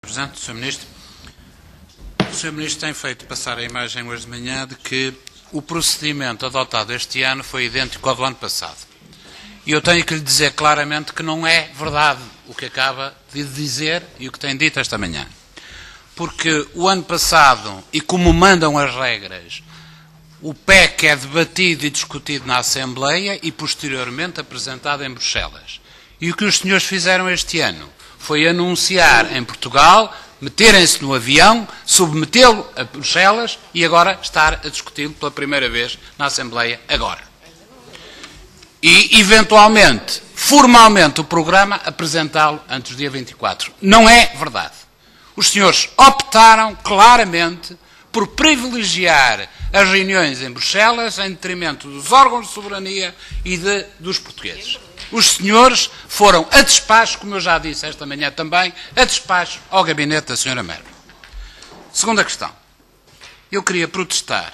Presidente, Sr. Ministro, o Sr. Ministro tem feito passar a imagem hoje de manhã de que o procedimento adotado este ano foi idêntico ao do ano passado. E eu tenho que lhe dizer claramente que não é verdade o que acaba de dizer e o que tem dito esta manhã. Porque o ano passado, e como mandam as regras, o PEC é debatido e discutido na Assembleia e posteriormente apresentado em Bruxelas. E o que os senhores fizeram este ano foi anunciar em Portugal, meterem-se no avião, submetê-lo a Bruxelas e agora estar a discuti-lo pela primeira vez na Assembleia agora. E, eventualmente, formalmente, o programa apresentá-lo antes do dia 24. Não é verdade. Os senhores optaram claramente por privilegiar as reuniões em Bruxelas em detrimento dos órgãos de soberania e dos portugueses. Os senhores foram a despacho, como eu já disse esta manhã também, a despacho ao gabinete da Sra. Merkel. Segunda questão. Eu queria protestar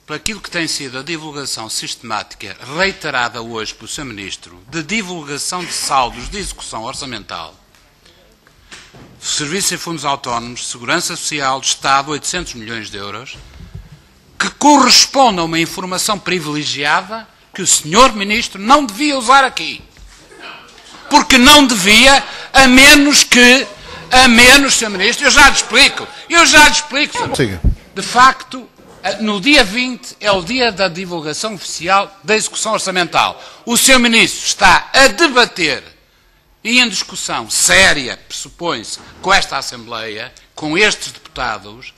por aquilo que tem sido a divulgação sistemática, reiterada hoje pelo Sr. Ministro, de divulgação de saldos de execução orçamental, Serviços e Fundos Autónomos, Segurança Social, de Estado, 800 milhões de euros, que corresponde a uma informação privilegiada que o Sr. Ministro não devia usar aqui. Porque não devia, a menos, Sr. Ministro, eu já lhe explico, Sr. Ministro. De facto, no dia 20 é o dia da divulgação oficial da execução orçamental. O Sr. Ministro está a debater e em discussão séria, pressupõe-se, com esta Assembleia, com estes deputados,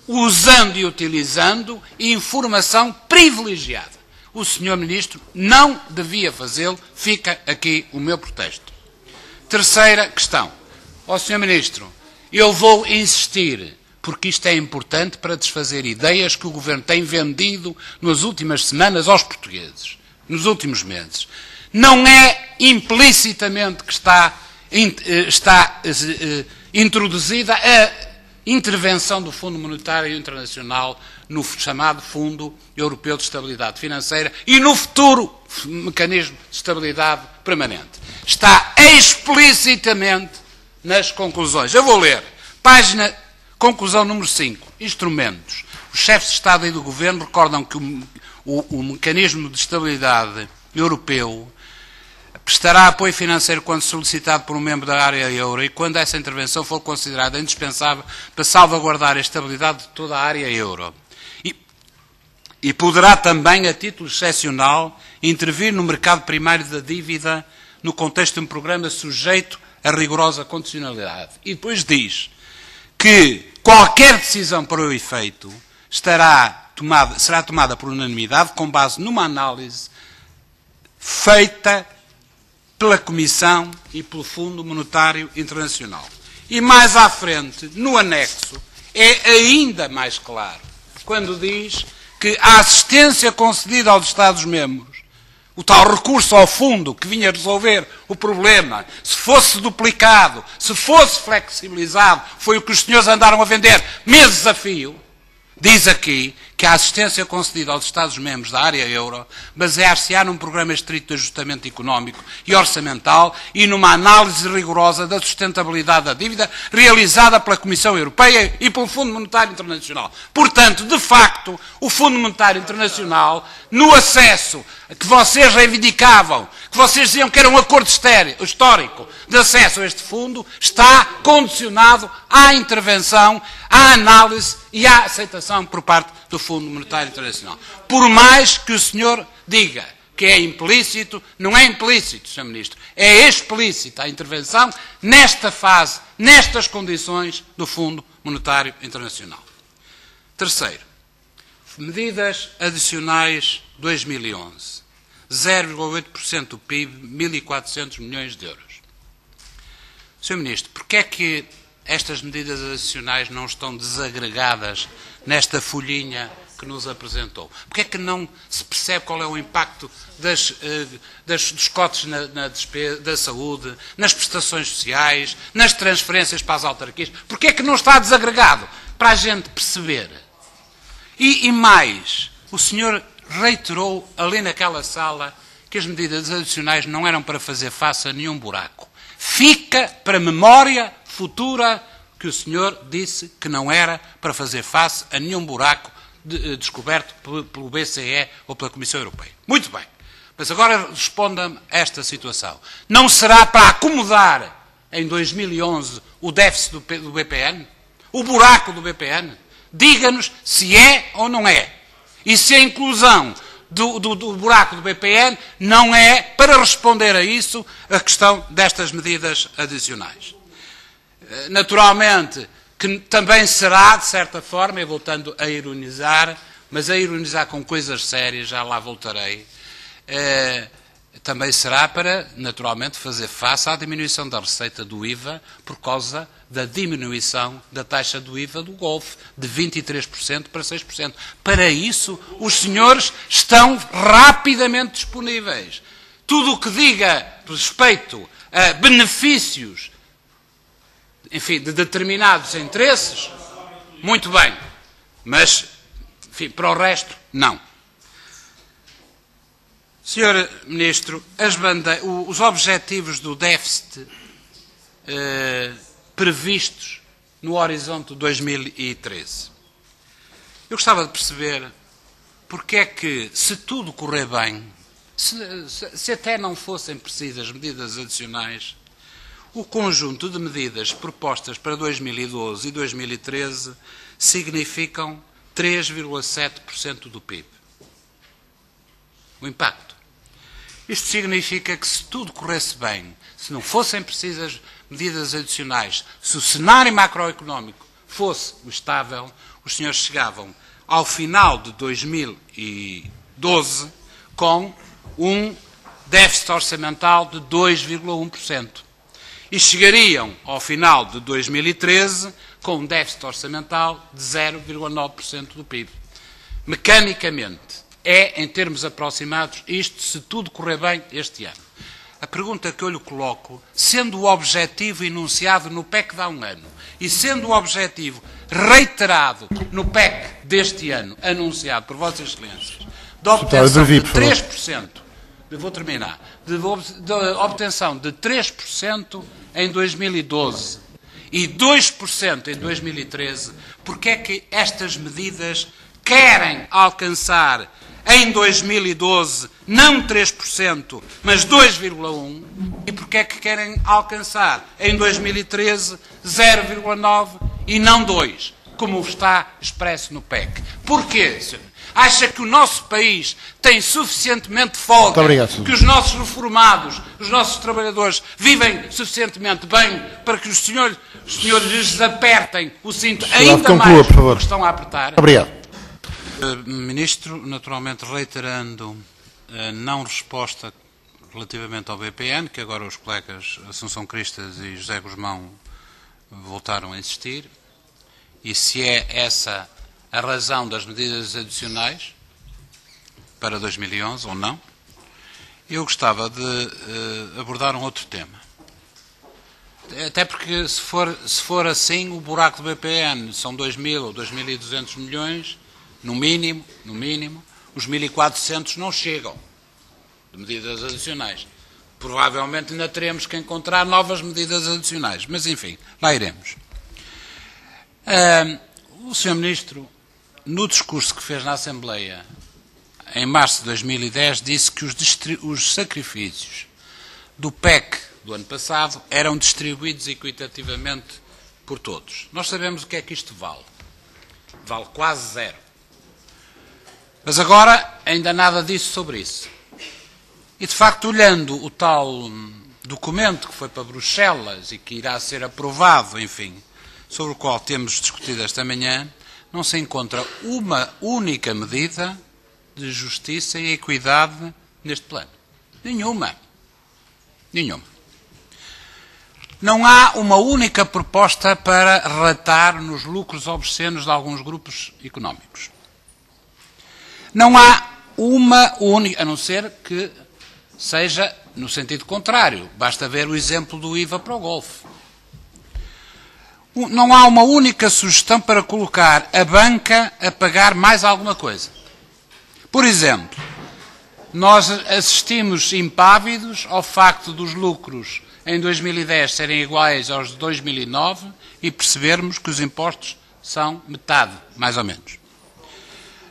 usando e utilizando informação privilegiada. O Sr. Ministro não devia fazê-lo, fica aqui o meu protesto. Terceira questão. Ó Sr. Ministro, eu vou insistir, porque isto é importante para desfazer ideias que o Governo tem vendido nas últimas semanas aos portugueses, nos últimos meses. Não é implicitamente que está introduzida a intervenção do Fundo Monetário Internacional no chamado Fundo Europeu de Estabilidade Financeira e no futuro Mecanismo de Estabilidade Permanente. Está explicitamente nas conclusões. Eu vou ler. Conclusão número 5. Instrumentos. Os chefes de Estado e do Governo recordam que o Mecanismo de Estabilidade Europeu prestará apoio financeiro quando solicitado por um membro da área euro e quando essa intervenção for considerada indispensável para salvaguardar a estabilidade de toda a área euro. E poderá também, a título excepcional, intervir no mercado primário da dívida no contexto de um programa sujeito a rigorosa condicionalidade. E depois diz que qualquer decisão para o efeito será tomada por unanimidade com base numa análise feita pela Comissão e pelo Fundo Monetário Internacional. E mais à frente, no anexo, é ainda mais claro, quando diz que a assistência concedida aos Estados-membros, o tal recurso ao fundo que vinha resolver o problema, se fosse duplicado, se fosse flexibilizado, foi o que os senhores andaram a vender meses a fio, diz aqui que a assistência concedida aos Estados-membros da área euro basear-se-á num programa estrito de ajustamento económico e orçamental e numa análise rigorosa da sustentabilidade da dívida realizada pela Comissão Europeia e pelo Fundo Monetário Internacional. Portanto, de facto, o Fundo Monetário Internacional, no acesso que vocês reivindicavam, que vocês diziam que era um acordo histórico de acesso a este fundo, está condicionado à intervenção, à análise e à aceitação por parte do Fundo Monetário Internacional. Por mais que o senhor diga que é implícito, não é implícito, Sr. Ministro, é explícita a intervenção nesta fase, nestas condições do Fundo Monetário Internacional. Terceiro, medidas adicionais 2011, 0,8% do PIB, 1.400 milhões de euros. Sr. Ministro, porquê é que estas medidas adicionais não estão desagregadas nesta folhinha que nos apresentou? Porquê é que não se percebe qual é o impacto dos cortes na despesa da saúde, nas prestações sociais, nas transferências para as autarquias? Porquê é que não está desagregado? Para a gente perceber. E mais, o senhor reiterou ali naquela sala que as medidas adicionais não eram para fazer face a nenhum buraco. Fica para memória futura que o senhor disse que não era para fazer face a nenhum buraco descoberto pelo BCE ou pela Comissão Europeia. Muito bem. Mas agora responda-me a esta situação. Não será para acomodar em 2011 o déficit do BPN? O buraco do BPN? Diga-nos se é ou não é. E se a inclusão do buraco do BPN não é, para responder a isso, a questão destas medidas adicionais. Naturalmente, que também será, de certa forma, e voltando a ironizar, mas a ironizar com coisas sérias, já lá voltarei, também será para, naturalmente, fazer face à diminuição da receita do IVA por causa da diminuição da taxa do IVA do Golfo, de 23% para 6%. Para isso, os senhores estão rapidamente disponíveis. Tudo o que diga respeito a benefícios, enfim, de determinados interesses, muito bem. Mas, enfim, para o resto, não. Senhor Ministro, os objetivos do déficit previstos no horizonte de 2013. Eu gostava de perceber porque é que, se tudo correr bem, se até não fossem precisas medidas adicionais, o conjunto de medidas propostas para 2012 e 2013 significam 3,7% do PIB. O impacto. Isto significa que, se tudo corresse bem, se não fossem precisas medidas adicionais, se o cenário macroeconómico fosse estável, os senhores chegavam ao final de 2012 com um déficit orçamental de 2,1%. E chegariam ao final de 2013 com um déficit orçamental de 0,9% do PIB. Mecanicamente, em termos aproximados, isto se tudo correr bem este ano. A pergunta que eu lhe coloco, sendo o objetivo enunciado no PEC de há um ano e sendo o objetivo reiterado no PEC deste ano, anunciado por Vossas Excelências, de obtenção de 3%, vou terminar, de obtenção de 3% em 2012 e 2% em 2013, porque é que estas medidas querem alcançar em 2012 não 3%, mas 2,1%, e porque é que querem alcançar em 2013 0,9% e não 2%, como está expresso no PEC? Porquê, senhor? Acha que o nosso país tem suficientemente folga, que os nossos reformados, os nossos trabalhadores vivem suficientemente bem para que os senhores lhes apertem o cinto ainda mais do que estão a apertar? Obrigado. Ministro, naturalmente reiterando a não resposta relativamente ao BPN, que agora os colegas Assunção Cristas e José Guzmão voltaram a insistir, e se é essa a razão das medidas adicionais para 2011 ou não, eu gostava de abordar um outro tema. Até porque, se for assim, o buraco do BPN são 2.000 ou 2.200 milhões, no mínimo, os 1.400 não chegam de medidas adicionais. Provavelmente ainda teremos que encontrar novas medidas adicionais, mas enfim, lá iremos. O Sr. Ministro, no discurso que fez na Assembleia, em março de 2010, disse que os sacrifícios do PEC do ano passado eram distribuídos equitativamente por todos. Nós sabemos o que é que isto vale. Vale quase zero. Mas agora ainda nada disso sobre isso. E de facto, olhando o tal documento que foi para Bruxelas e que irá ser aprovado, enfim, sobre o qual temos discutido esta manhã, não se encontra uma única medida de justiça e equidade neste plano. Nenhuma. Não há uma única proposta para ratar nos lucros obscenos de alguns grupos económicos. Não há uma única, a não ser que seja no sentido contrário. Basta ver o exemplo do IVA para o Golfo. Não há uma única sugestão para colocar a banca a pagar mais alguma coisa. Por exemplo, nós assistimos impávidos ao facto dos lucros em 2010 serem iguais aos de 2009 e percebermos que os impostos são metade, mais ou menos.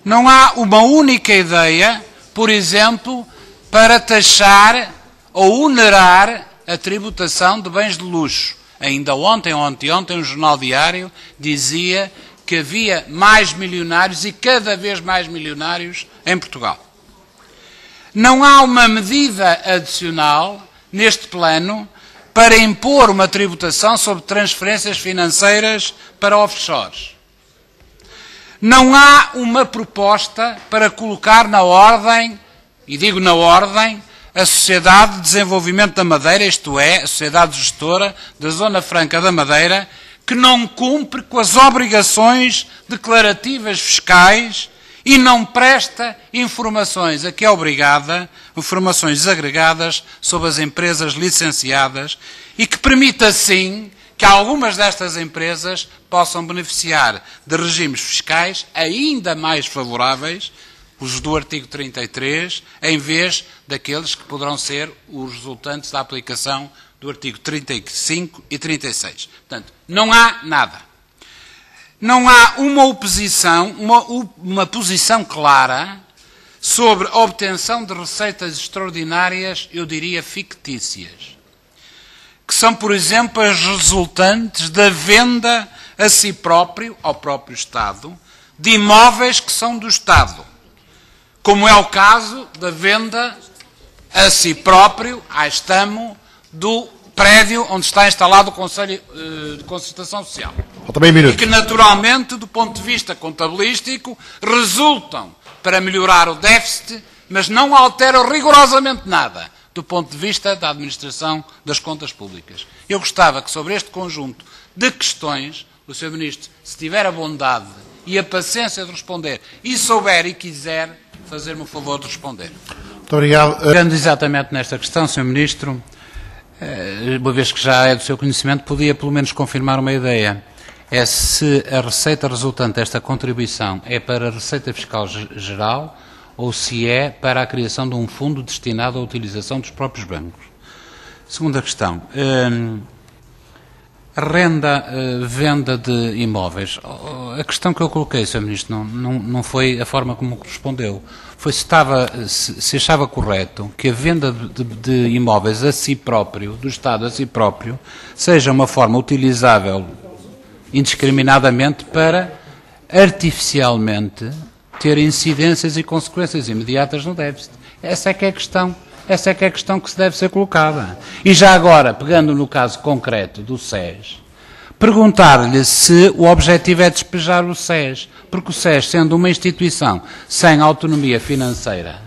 Não há uma única ideia, por exemplo, para taxar ou onerar a tributação de bens de luxo. Ainda ontem, um jornal diário dizia que havia mais milionários e cada vez mais milionários em Portugal. Não há uma medida adicional neste plano para impor uma tributação sobre transferências financeiras para offshores. Não há uma proposta para colocar na ordem, e digo na ordem, a Sociedade de Desenvolvimento da Madeira, isto é, a Sociedade Gestora da Zona Franca da Madeira, que não cumpre com as obrigações declarativas fiscais e não presta informações a que é obrigada, informações agregadas sobre as empresas licenciadas e que permite assim que algumas destas empresas possam beneficiar de regimes fiscais ainda mais favoráveis, os do artigo 33, em vez daqueles que poderão ser os resultantes da aplicação do artigo 35 e 36. Portanto, não há nada. Não há uma oposição, uma posição clara sobre a obtenção de receitas extraordinárias, eu diria fictícias, que são, por exemplo, as resultantes da venda a si próprio, ao próprio Estado, de imóveis que são do Estado, como é o caso da venda a si próprio, à Estamo, do prédio onde está instalado o Conselho de Concertação Social. E que, naturalmente, do ponto de vista contabilístico, resultam para melhorar o déficit, mas não alteram rigorosamente nada do ponto de vista da administração das contas públicas. Eu gostava que, sobre este conjunto de questões, o Sr. Ministro, se tiver a bondade e a paciência de responder, e souber e quiser, fazer-me o favor de responder. Muito obrigado. Pegando exatamente nesta questão, Sr. Ministro, uma vez que já é do seu conhecimento, podia pelo menos confirmar uma ideia. É se a receita resultante desta contribuição é para a receita fiscal geral ou se é para a criação de um fundo destinado à utilização dos próprios bancos. Segunda questão. Venda de imóveis. A questão que eu coloquei, Sr. Ministro, não foi a forma como respondeu. Foi se achava correto que a venda de imóveis a si próprio, do Estado a si próprio, seja uma forma utilizável indiscriminadamente para artificialmente ter incidências e consequências imediatas no déficit. Essa é que é a questão. Essa é que é a questão que se deve ser colocada. E já agora, pegando no caso concreto do SES, perguntar-lhe se o objetivo é despejar o SES, porque o SES, sendo uma instituição sem autonomia financeira,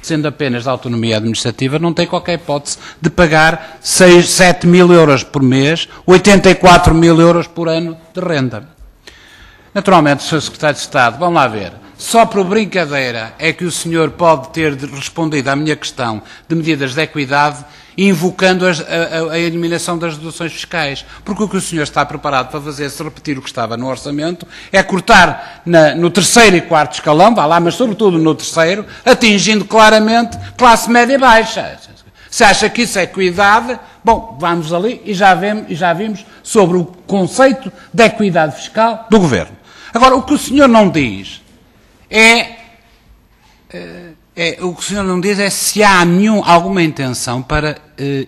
sendo apenas de autonomia administrativa, não tem qualquer hipótese de pagar 7 mil euros por mês, 84 mil euros por ano de renda. Naturalmente, Sr. Secretário de Estado, vamos lá ver. Só por brincadeira é que o senhor pode ter respondido à minha questão de medidas de equidade invocando a eliminação das deduções fiscais. Porque o que o senhor está preparado para fazer, se repetir o que estava no orçamento, é cortar no terceiro e quarto escalão, vá lá, mas sobretudo no terceiro, atingindo claramente classe média e baixa. Se acha que isso é equidade, bom, vamos ali e já vimos sobre o conceito de equidade fiscal do Governo. Agora, o que o senhor não diz o que o senhor não diz é se há alguma intenção para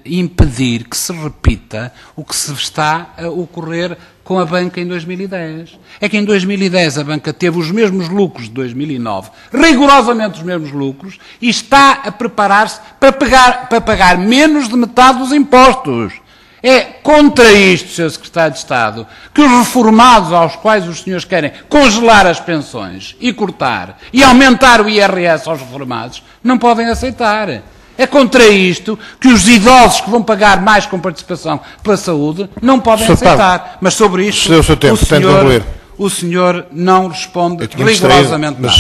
impedir que se repita o que se está a ocorrer com a banca em 2010. É que em 2010 a banca teve os mesmos lucros de 2009, rigorosamente os mesmos lucros, e está a preparar-se para pagar menos de metade dos impostos. É contra isto, Sr. Secretário de Estado, que os reformados aos quais os senhores querem congelar as pensões e cortar e aumentar o IRS aos reformados não podem aceitar. É contra isto que os idosos que vão pagar mais com participação pela saúde não podem aceitar. Mas sobre isto o senhor não responde rigorosamente nada.